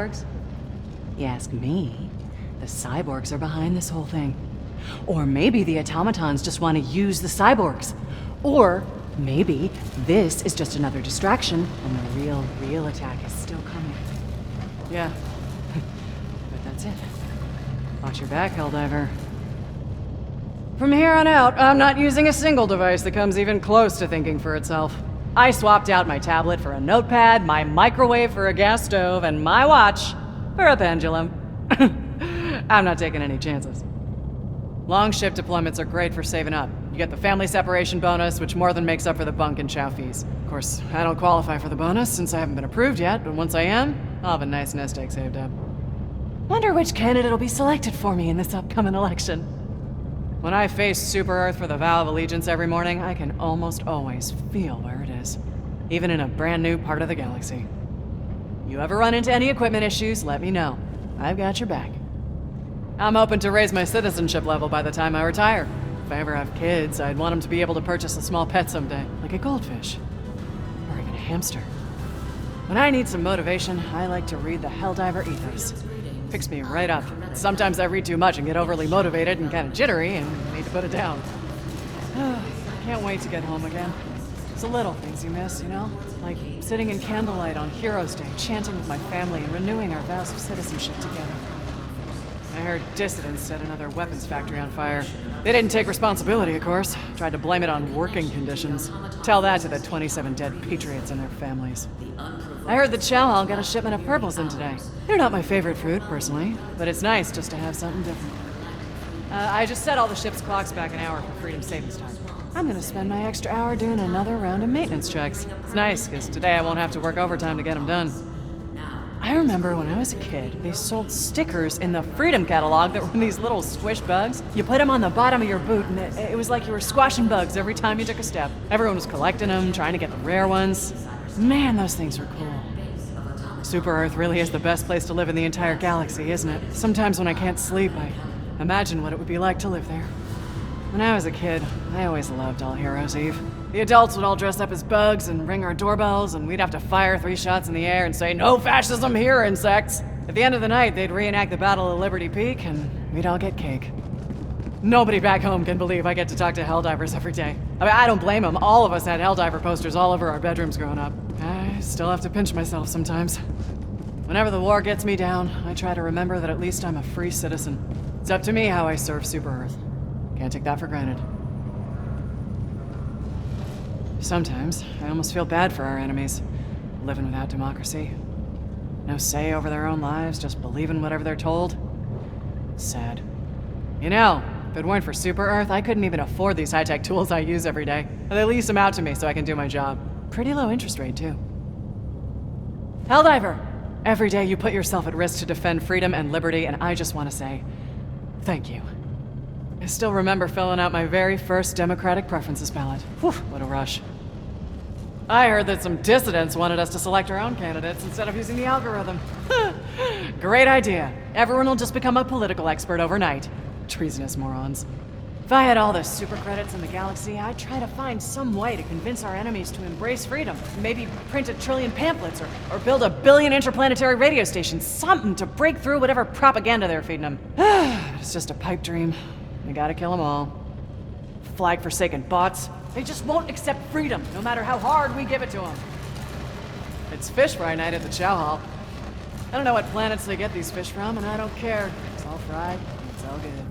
cyborgs? You ask me, the cyborgs are behind this whole thing. Or maybe the automatons just want to use the cyborgs. Or maybe this is just another distraction and the real attack is still coming. Yeah, but that's it. Watch your back, Helldiver. From here on out, I'm not using a single device that comes even close to thinking for itself. I swapped out my tablet for a notepad, my microwave for a gas stove, and my watch for a pendulum. I'm not taking any chances. Long shift deployments are great for saving up. You get the family separation bonus, which more than makes up for the bunk and chow fees. Of course, I don't qualify for the bonus since I haven't been approved yet, but once I am, I'll have a nice nest egg saved up. Wonder which candidate will be selected for me in this upcoming election. When I face Super Earth for the vow of allegiance every morning, I can almost always feel where it is, even in a brand new part of the galaxy. You ever run into any equipment issues, let me know. I've got your back. I'm hoping to raise my citizenship level by the time I retire. If I ever have kids, I'd want them to be able to purchase a small pet someday, like a goldfish. Or even a hamster. When I need some motivation, I like to read the Helldiver ethos. Picks me right up. Sometimes I read too much and get overly motivated and kind of jittery and need to put it down. Can't wait to get home again. It's the little things you miss, you know? Like sitting in candlelight on Heroes Day, chanting with my family and renewing our vows of citizenship together. I heard dissidents set another weapons factory on fire. They didn't take responsibility, of course. Tried to blame it on working conditions. Tell that to the 27 dead patriots and their families. I heard the Chow Hall got a shipment of purples in today. They're not my favorite fruit, personally, but it's nice just to have something different. I just set all the ship's clocks back an hour for Freedom Savings Time. I'm gonna spend my extra hour doing another round of maintenance checks. It's nice, because today I won't have to work overtime to get them done. I remember when I was a kid, they sold stickers in the Freedom catalog that were these little squish bugs. You put them on the bottom of your boot, and it was like you were squashing bugs every time you took a step. Everyone was collecting them, trying to get the rare ones. Man, those things were cool. Super Earth really is the best place to live in the entire galaxy, isn't it? Sometimes when I can't sleep, I imagine what it would be like to live there. When I was a kid, I always loved All Heroes Eve. The adults would all dress up as bugs and ring our doorbells, and we'd have to fire 3 shots in the air and say, "No fascism here, insects!" At the end of the night, they'd reenact the Battle of Liberty Peak, and we'd all get cake. Nobody back home can believe I get to talk to Helldivers every day. I mean, I don't blame them. All of us had Helldiver posters all over our bedrooms growing up. I still have to pinch myself sometimes. Whenever the war gets me down, I try to remember that at least I'm a free citizen. It's up to me how I serve Super Earth. Can't take that for granted. Sometimes, I almost feel bad for our enemies, living without democracy. No say over their own lives, just believing whatever they're told. Sad. You know, if it weren't for Super Earth, I couldn't even afford these high-tech tools I use every day. They lease them out to me so I can do my job. Pretty low interest rate, too. Helldiver! Every day you put yourself at risk to defend freedom and liberty, and I just want to say, thank you. I still remember filling out my very first Democratic preferences ballot. Whew, what a rush. I heard that some dissidents wanted us to select our own candidates instead of using the algorithm. Great idea. Everyone will just become a political expert overnight. Treasonous morons. If I had all the super credits in the galaxy, I'd try to find some way to convince our enemies to embrace freedom. Maybe print 1 trillion pamphlets or build 1 billion interplanetary radio stations. Something to break through whatever propaganda they're feeding them. It's just a pipe dream. We gotta kill them all. Flag-forsaken bots. They just won't accept freedom, no matter how hard we give it to them. It's fish fry night at the Chow Hall. I don't know what planets they get these fish from, and I don't care. It's all fried, it's all good.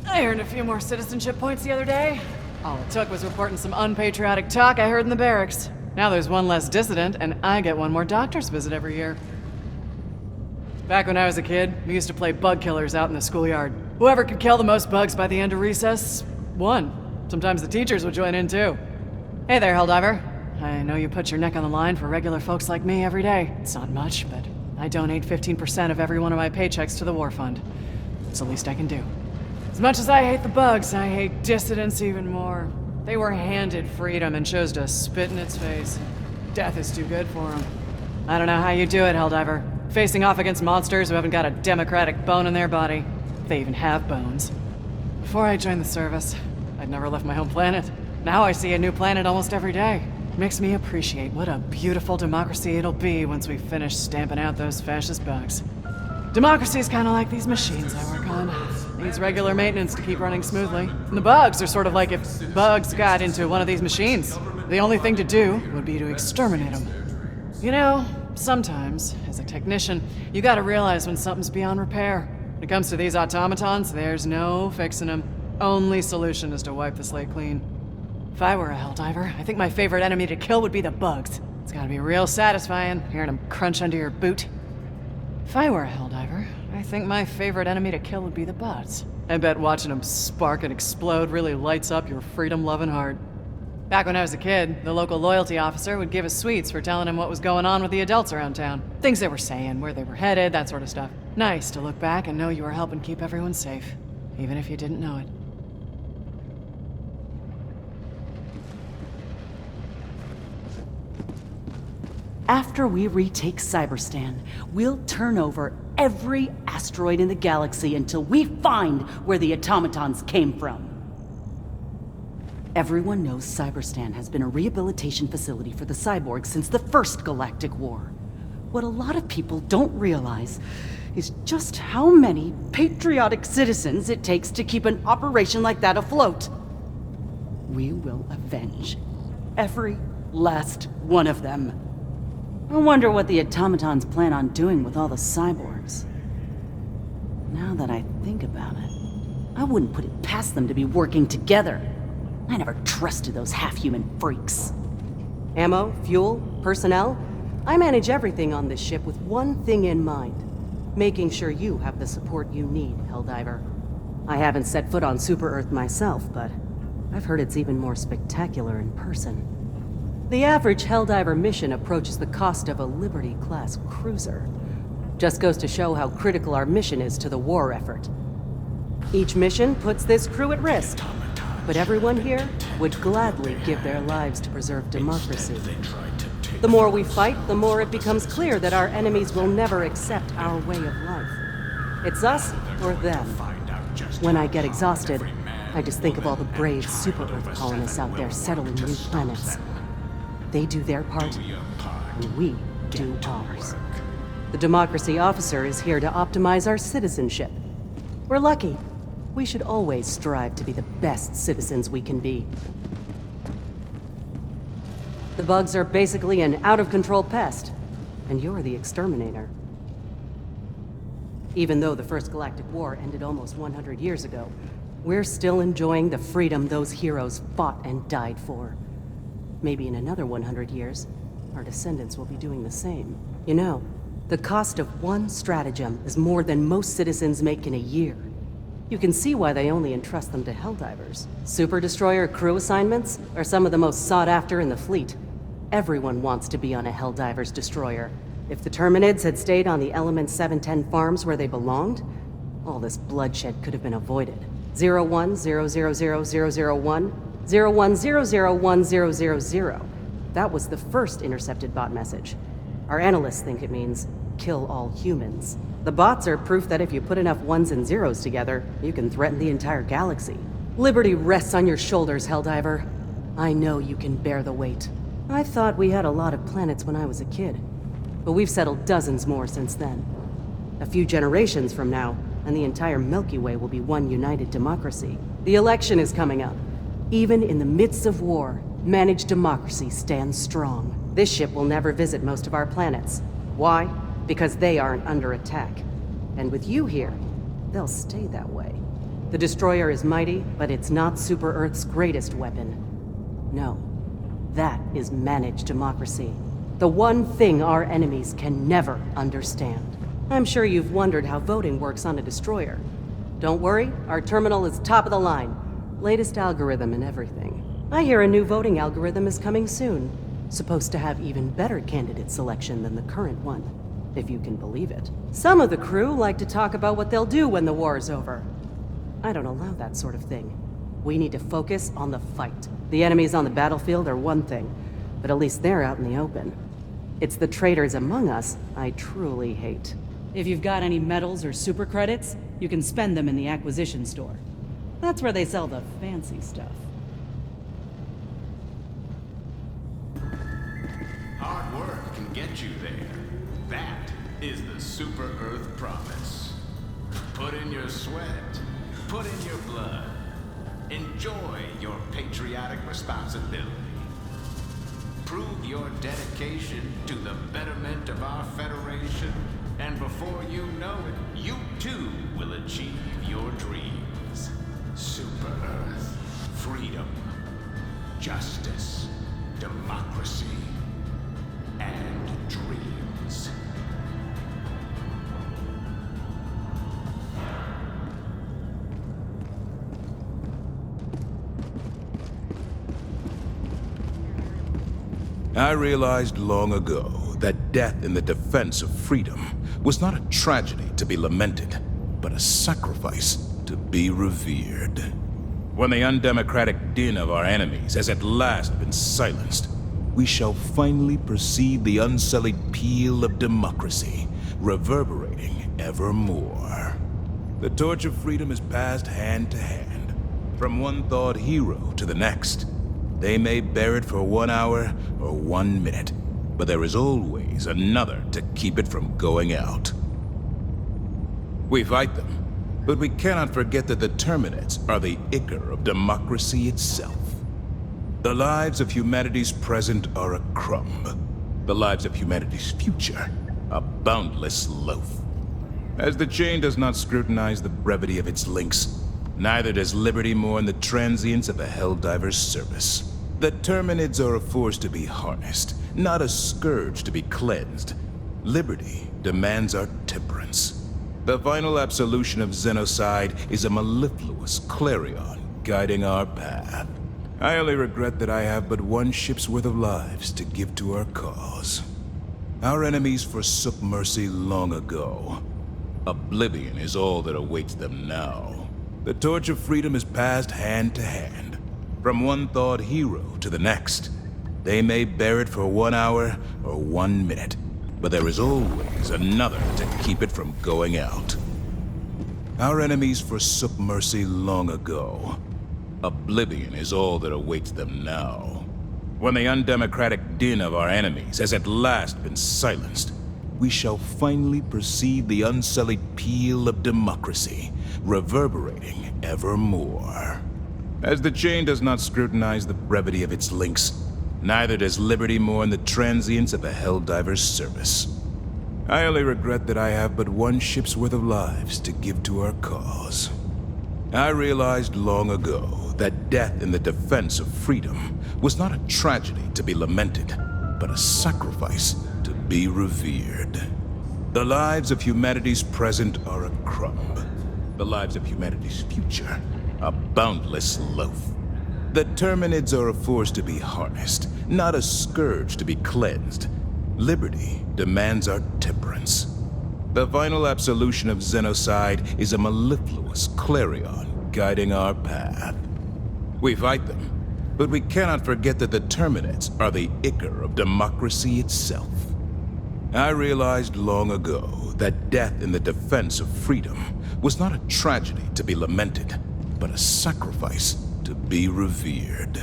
I earned a few more citizenship points the other day. All it took was reporting some unpatriotic talk I heard in the barracks. Now there's 1 less dissident, and I get 1 more doctor's visit every year. Back when I was a kid, we used to play bug killers out in the schoolyard. Whoever could kill the most bugs by the end of recess, won. Sometimes the teachers would join in too. Hey there, Helldiver. I know you put your neck on the line for regular folks like me every day. It's not much, but I donate 15% of every one of my paychecks to the war fund. It's the least I can do. As much as I hate the bugs, I hate dissidents even more. They were handed freedom and chose to spit in its face. Death is too good for them. I don't know how you do it, Helldiver. Facing off against monsters who haven't got a democratic bone in their body. If they even have bones. Before I joined the service, I'd never left my home planet. Now I see a new planet almost every day. Makes me appreciate what a beautiful democracy it'll be once we finish stamping out those fascist bugs. Democracy's kind of like these machines I work on. Needs regular maintenance to keep running smoothly. And the bugs are sort of like if bugs got into one of these machines. The only thing to do would be to exterminate them. You know, sometimes, as a technician, you gotta realize when something's beyond repair. When it comes to these automatons, there's no fixing them. Only solution is to wipe the slate clean. If I were a Helldiver, I think my favorite enemy to kill would be the bugs. It's gotta be real satisfying, hearing them crunch under your boot. If I were a Helldiver, I think my favorite enemy to kill would be the bugs. I bet watching them spark and explode really lights up your freedom-loving heart. Back when I was a kid, the local loyalty officer would give us sweets for telling him what was going on with the adults around town. Things they were saying, where they were headed, that sort of stuff. Nice to look back and know you were helping keep everyone safe, even if you didn't know it. After we retake Cyberstan, we'll turn over every asteroid in the galaxy until we find where the automatons came from. Everyone knows Cyberstan has been a rehabilitation facility for the cyborgs since the First Galactic War. What a lot of people don't realize is just how many patriotic citizens it takes to keep an operation like that afloat. We will avenge every last one of them. I wonder what the automatons plan on doing with all the cyborgs. Now that I think about it, I wouldn't put it past them to be working together. I never trusted those half-human freaks. Ammo, fuel, personnel. I manage everything on this ship with one thing in mind. Making sure you have the support you need, Helldiver. I haven't set foot on Super Earth myself, but I've heard it's even more spectacular in person. The average Helldiver mission approaches the cost of a Liberty-class cruiser. Just goes to show how critical our mission is to the war effort. Each mission puts this crew at risk, but everyone here would gladly give their lives to preserve democracy. The more we fight, the more it becomes clear that our enemies will never accept our way of life. It's us or them. When I get exhausted, I just think of all the brave Super Earth colonists out there settling new planets. They do their part, and we do ours. The democracy officer is here to optimize our citizenship. We're lucky. We should always strive to be the best citizens we can be. The bugs are basically an out-of-control pest, and you're the exterminator. Even though the First Galactic War ended almost 100 years ago, we're still enjoying the freedom those heroes fought and died for. Maybe in another 100 years, our descendants will be doing the same. You know, the cost of one stratagem is more than most citizens make in a year. You can see why they only entrust them to Helldivers. Super Destroyer crew assignments are some of the most sought after in the fleet. Everyone wants to be on a Helldiver's destroyer. If the Terminids had stayed on the Element 710 farms where they belonged, all this bloodshed could have been avoided. 01000001 01001000. That was the first intercepted bot message. Our analysts think it means, kill all humans. The bots are proof that if you put enough ones and zeros together, you can threaten the entire galaxy. Liberty rests on your shoulders, Helldiver. I know you can bear the weight. I thought we had a lot of planets when I was a kid, but we've settled dozens more since then. A few generations from now, and the entire Milky Way will be one united democracy. The election is coming up. Even in the midst of war, managed democracy stands strong. This ship will never visit most of our planets. Why? Because they aren't under attack. And with you here, they'll stay that way. The destroyer is mighty, but it's not Super Earth's greatest weapon. No, that is managed democracy. The one thing our enemies can never understand. I'm sure you've wondered how voting works on a destroyer. Don't worry, our terminal is top of the line. Latest algorithm and everything. I hear a new voting algorithm is coming soon. Supposed to have even better candidate selection than the current one, if you can believe it. Some of the crew like to talk about what they'll do when the war is over. I don't allow that sort of thing. We need to focus on the fight. The enemies on the battlefield are one thing, but at least they're out in the open. It's the traitors among us I truly hate. If you've got any medals or super credits, you can spend them in the acquisition store. That's where they sell the fancy stuff. get you there. That is the Super Earth Promise. Put in your sweat, put in your blood. Enjoy your patriotic responsibility. Prove your dedication to the betterment of our Federation, and before you know it, you too will achieve your dreams. Super Earth, freedom, justice, democracy, and dreams. I realized long ago that death in the defense of freedom was not a tragedy to be lamented, but a sacrifice to be revered. When the undemocratic din of our enemies has at last been silenced, we shall finally perceive the unsullied peal of democracy reverberating evermore. The torch of freedom is passed hand to hand, from one thawed hero to the next. They may bear it for 1 hour or 1 minute, but there is always another to keep it from going out. We fight them, but we cannot forget that the Terminids are the ichor of democracy itself. The lives of humanity's present are a crumb. The lives of humanity's future, a boundless loaf. As the chain does not scrutinize the brevity of its links, neither does liberty mourn the transience of a Helldiver's service. The Terminids are a force to be harnessed, not a scourge to be cleansed. Liberty demands our temperance. The final absolution of Xenocide is a mellifluous clarion guiding our path. I only regret that I have but one ship's worth of lives to give to our cause. Our enemies forsook mercy long ago. Oblivion is all that awaits them now. The torch of freedom is passed hand to hand, from one thawed hero to the next. They may bear it for 1 hour or 1 minute, but there is always another to keep it from going out. Our enemies forsook mercy long ago. Oblivion is all that awaits them now. When the undemocratic din of our enemies has at last been silenced, we shall finally perceive the unsullied peal of democracy reverberating evermore. As the chain does not scrutinize the brevity of its links, neither does liberty mourn the transience of a Helldiver's service. I only regret that I have but one ship's worth of lives to give to our cause. I realized long ago that death in the defense of freedom was not a tragedy to be lamented, but a sacrifice to be revered. The lives of humanity's present are a crumb. The lives of humanity's future, a boundless loaf. The Terminids are a force to be harnessed, not a scourge to be cleansed. Liberty demands our temperance. The final absolution of Xenocide is a mellifluous clarion guiding our path. We fight them, but we cannot forget that the Terminids are the ichor of democracy itself. I realized long ago that death in the defense of freedom was not a tragedy to be lamented, but a sacrifice to be revered.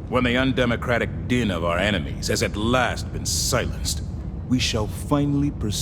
When the undemocratic din of our enemies has at last been silenced, we shall finally perceive